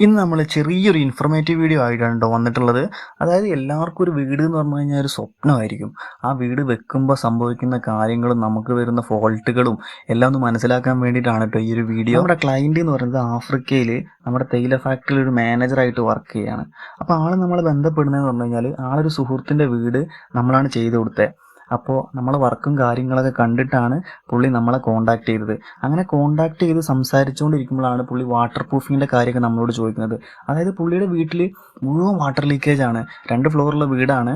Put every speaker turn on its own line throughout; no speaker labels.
ഇന്ന് നമ്മൾ ചെറിയൊരു ഇൻഫർമേറ്റീവ് വീഡിയോ ആയിട്ടാണ് ട്ടോ വന്നിട്ടുള്ളത്. അതായത് എല്ലാവർക്കും ഒരു വീട് എന്ന് പറഞ്ഞു കഴിഞ്ഞാൽ ഒരു സ്വപ്നമായിരിക്കും. ആ വീട് വെക്കുമ്പോൾ സംഭവിക്കുന്ന കാര്യങ്ങളും നമുക്ക് വരുന്ന ഫോൾട്ടുകളും എല്ലാം ഒന്ന് മനസ്സിലാക്കാൻ വേണ്ടിയിട്ടാണ് കേട്ടോ ഈ ഒരു വീഡിയോ. നമ്മുടെ ക്ലയൻറ്റ് എന്ന് പറയുന്നത് ആഫ്രിക്കയിൽ നമ്മുടെ തേയില ഫാക്ടറിയിൽ ഒരു മാനേജറായിട്ട് വർക്ക് ചെയ്യുകയാണ്. അപ്പോൾ ആൾ നമ്മളെ ബന്ധപ്പെടുന്നതെന്ന് പറഞ്ഞു കഴിഞ്ഞാൽ ആളൊരു സുഹൃത്തിൻ്റെ വീട് നമ്മളാണ് ചെയ്തു കൊടുത്തത്. അപ്പോൾ നമ്മളെ വർക്കും കാര്യങ്ങളൊക്കെ കണ്ടിട്ടാണ് പുള്ളി നമ്മളെ കോൺടാക്ട് ചെയ്തത്. അങ്ങനെ കോൺടാക്ട് ചെയ്ത് സംസാരിച്ചുകൊണ്ടിരിക്കുമ്പോഴാണ് പുള്ളി വാട്ടർ പ്രൂഫിങ്ങിൻ്റെ കാര്യമൊക്കെ നമ്മളോട് ചോദിക്കുന്നത്. അതായത് പുള്ളിയുടെ വീട്ടിൽ മുഴുവൻ വാട്ടർ ലീക്കേജ് ആണ്. 2 ഫ്ലോറുള്ള വീടാണ്.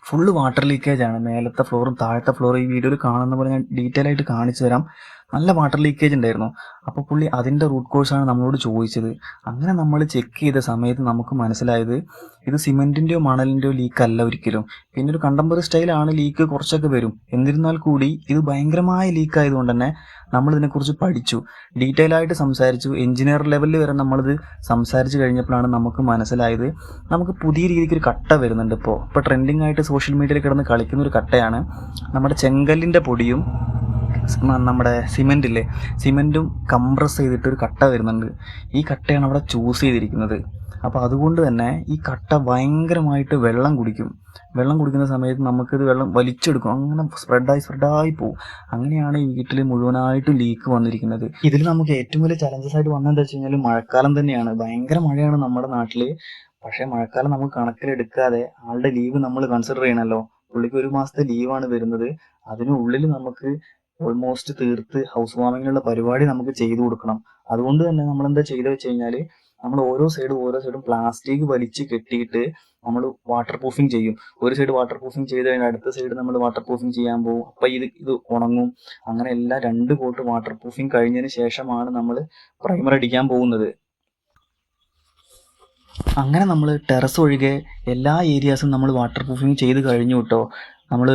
ഫുള്ള് വാട്ടർ ലീക്കേജ് ആണ്. മേലത്തെ ഫ്ലോറും താഴത്തെ ഫ്ലോറും ഈ വീഡിയോയിൽ കാണുന്ന പോലെ ഞാൻ ഡീറ്റെയിൽ ആയിട്ട് കാണിച്ചു തരാം. നല്ല വാട്ടർ ലീക്കേജ് ഉണ്ടായിരുന്നു. അപ്പോൾ പുള്ളി അതിൻ്റെ റൂട്ട് കോഴ്സാണ് നമ്മളോട് ചോദിച്ചത്. അങ്ങനെ നമ്മൾ ചെക്ക് ചെയ്ത സമയത്ത് നമുക്ക് മനസ്സിലായത് ഇത് സിമെൻറ്റിൻ്റെയോ മണലിൻ്റെയോ ലീക്കല്ല ഒരിക്കലും. പിന്നെ ഒരു കണ്ടംപററി സ്റ്റൈലാണ്, ലീക്ക് കുറച്ചൊക്കെ വരും. എന്നിരുന്നാൽ കൂടി ഇത് ഭയങ്കരമായ ലീക്ക് ആയതുകൊണ്ട് തന്നെ നമ്മളിതിനെക്കുറിച്ച് പഠിച്ചു, ഡീറ്റെയിൽ ആയിട്ട് സംസാരിച്ചു. എഞ്ചിനീയർ ലെവലിൽ വരെ നമ്മളിത് സംസാരിച്ച് കഴിഞ്ഞപ്പോഴാണ് നമുക്ക് മനസ്സിലായത് നമുക്ക് പുതിയ രീതിക്ക് ഒരു കട്ട വരുന്നുണ്ട്. ഇപ്പോൾ ട്രെൻഡിങ് ആയിട്ട് സോഷ്യൽ മീഡിയയിൽ കിടന്ന് കളിക്കുന്ന ഒരു കട്ടയാണ് നമ്മുടെ ചെങ്കല്ലിൻ്റെ പൊടിയും നമ്മുടെ സിമെൻറ്റും കംപ്രസ് ചെയ്തിട്ട് ഒരു കട്ട വരുന്നുണ്ട്. ഈ കട്ടയാണ് അവിടെ ചൂസ് ചെയ്തിരിക്കുന്നത്. അപ്പോൾ അതുകൊണ്ട് തന്നെ ഈ കട്ട ഭയങ്കരമായിട്ട് വെള്ളം കുടിക്കുന്ന സമയത്ത് നമുക്കിത് വെള്ളം വലിച്ചെടുക്കും. അങ്ങനെ സ്പ്രെഡായി പോകും. അങ്ങനെയാണ് ഈ വീട്ടിൽ മുഴുവനായിട്ടും ലീക്ക് വന്നിരിക്കുന്നത്. ഇതിൽ നമുക്ക് ഏറ്റവും വലിയ ചലഞ്ചസ് ആയിട്ട് വന്നതെന്താ വെച്ച് കഴിഞ്ഞാൽ മഴക്കാലം തന്നെയാണ്. ഭയങ്കര മഴയാണ് നമ്മുടെ നാട്ടിൽ. പക്ഷേ മഴക്കാലം നമുക്ക് കണക്കിലെടുക്കാതെ ആളുടെ ലീവ് നമ്മൾ കൺസിഡർ ചെയ്യണമല്ലോ. പുള്ളിക്ക് 1 മാസത്തെ ലീവാണ് വരുന്നത്. അതിനുള്ളിൽ നമുക്ക് ഓൾമോസ്റ്റ് തീർത്ത് ഹൗസ് വാമിങ്ങിനുള്ള പരിപാടി നമുക്ക് ചെയ്തു കൊടുക്കണം. അതുകൊണ്ട് തന്നെ നമ്മൾ എന്താ ചെയ്തു വെച്ച് കഴിഞ്ഞാൽ നമ്മൾ ഓരോ സൈഡും പ്ലാസ്റ്റിക് വലിച്ച് കെട്ടിയിട്ട് നമ്മൾ വാട്ടർ പ്രൂഫിങ് ചെയ്യും. ഒരു സൈഡ് വാട്ടർ പ്രൂഫിങ് ചെയ്ത് കഴിഞ്ഞാൽ അടുത്ത സൈഡ് നമ്മൾ വാട്ടർ പ്രൂഫിങ് ചെയ്യാൻ പോകും. അപ്പം ഇത് ഉണങ്ങും. അങ്ങനെ എല്ലാം 2 കോട്ട് വാട്ടർ പ്രൂഫിങ് കഴിഞ്ഞതിന് ശേഷമാണ് നമ്മൾ പ്രൈമർ അടിക്കാൻ പോകുന്നത്. അങ്ങനെ നമ്മൾ ടെറസ് ഒഴികെ എല്ലാ ഏരിയാസും നമ്മൾ വാട്ടർ പ്രൂഫിങ് ചെയ്ത് കഴിഞ്ഞു കേട്ടോ. നമ്മൾ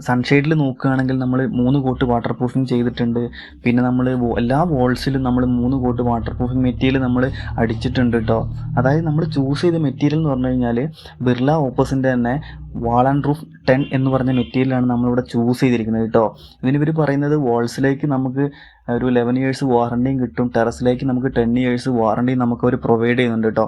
സൺഷെയ്ഡിൽ നോക്കുകയാണെങ്കിൽ നമ്മൾ 3 കോട്ട് വാട്ടർ പ്രൂഫിങ് ചെയ്തിട്ടുണ്ട്. പിന്നെ നമ്മൾ എല്ലാ വാൾസിലും നമ്മൾ 3 കോട്ട് വാട്ടർ പ്രൂഫിങ് മെറ്റീരിയൽ നമ്മൾ അടിച്ചിട്ടുണ്ട് കേട്ടോ. അതായത് നമ്മൾ ചൂസ് ചെയ്ത മെറ്റീരിയൽ എന്ന് പറഞ്ഞു കഴിഞ്ഞാൽ ബിർള ഓപ്പസിൻ്റെ തന്നെ വാൾ ആൻഡ് റൂഫ് 10 എന്ന് പറഞ്ഞ മെറ്റീരിയലാണ് നമ്മളിവിടെ ചൂസ് ചെയ്തിരിക്കുന്നത് കേട്ടോ. ഇതിനിവർ പറയുന്നത് വാൾസിലേക്ക് നമുക്ക് ഒരു 11 ഇയേഴ്സ് വാറണ്ടിയും കിട്ടും, ടെറസിലേക്ക് നമുക്ക് 10 ഇയേഴ്സ് വാറണ്ടിയും നമുക്ക് അവർ പ്രൊവൈഡ് ചെയ്യുന്നുണ്ട് കേട്ടോ.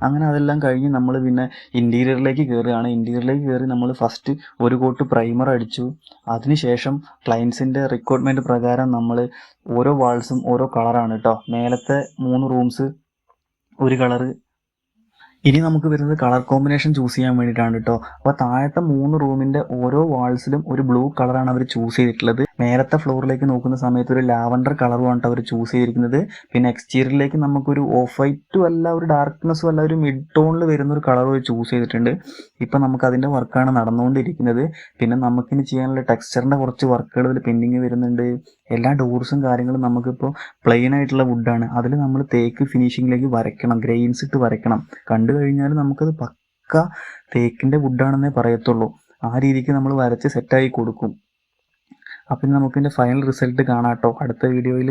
അങ്ങനെ അതെല്ലാം കഴിഞ്ഞ് നമ്മൾ പിന്നെ ഇൻറ്റീരിയറിലേക്ക് കയറുകയാണ്. ഇൻറ്റീരിയറിലേക്ക് കയറി നമ്മൾ ഫസ്റ്റ് 1 കോട്ട് പ്രൈമർ അടിച്ചു. അതിനുശേഷം ക്ലയൻസിൻ്റെ റിക്വയർമെൻറ്റ് പ്രകാരം നമ്മൾ ഓരോ വാൾസും ഓരോ കളറാണ് കേട്ടോ. മേലത്തെ 3 റൂംസ് ഒരു കളറ്. ഇനി നമുക്ക് വരുന്നത് കളർ കോമ്പിനേഷൻ ചൂസ് ചെയ്യാൻ വേണ്ടിയിട്ടാണ് കേട്ടോ. അപ്പോൾ താഴത്തെ 3 റൂമിൻ്റെ ഓരോ വാൾസിലും ഒരു ബ്ലൂ കളറാണ് അവർ ചൂസ് ചെയ്തിട്ടുള്ളത്. മേലത്തെ ഫ്ലോറിലേക്ക് നോക്കുന്ന സമയത്ത് ഒരു ലാവൻഡർ കളറുമാണ് അവർ ചൂസ് ചെയ്തിരിക്കുന്നത്. പിന്നെ എക്സ്റ്റീരിയറിലേക്ക് നമുക്കൊരു ഓഫ് വൈറ്റും അല്ല ഒരു ഡാർക്ക്നെസ്സും അല്ല ഒരു മിഡ് ടോണിൽ വരുന്ന ഒരു കളർ ചൂസ് ചെയ്തിട്ടുണ്ട്. ഇപ്പം നമുക്ക് അതിൻ്റെ വർക്കാണ് നടന്നുകൊണ്ടിരിക്കുന്നത്. പിന്നെ നമുക്കിനി ചെയ്യാനുള്ള ടെക്സ്ചറിൻ്റെ കുറച്ച് വർക്കുകൾ ഇതിൽ പെൻഡിങ് വരുന്നുണ്ട്. എല്ലാ ഡോർസും കാര്യങ്ങളും നമുക്കിപ്പോൾ പ്ലെയിൻ ആയിട്ടുള്ള വുഡാണ്. അതിൽ നമ്മൾ തേക്ക് ഫിനിഷിങ്ങിലേക്ക് വരയ്ക്കണം, ഗ്രെയിൻസ് ഇട്ട് വരയ്ക്കണം. കണ്ടു കഴിഞ്ഞാൽ നമുക്കത് പക്ക തേക്കിൻ്റെ വുഡാണെന്നേ പറയത്തുള്ളൂ. ആ രീതിക്ക് നമ്മൾ വരച്ച് സെറ്റായി കൊടുക്കും. അപ്പം നമുക്കിതിൻ്റെ ഫൈനൽ റിസൾട്ട് കാണാം കേട്ടോ അടുത്ത വീഡിയോയിൽ.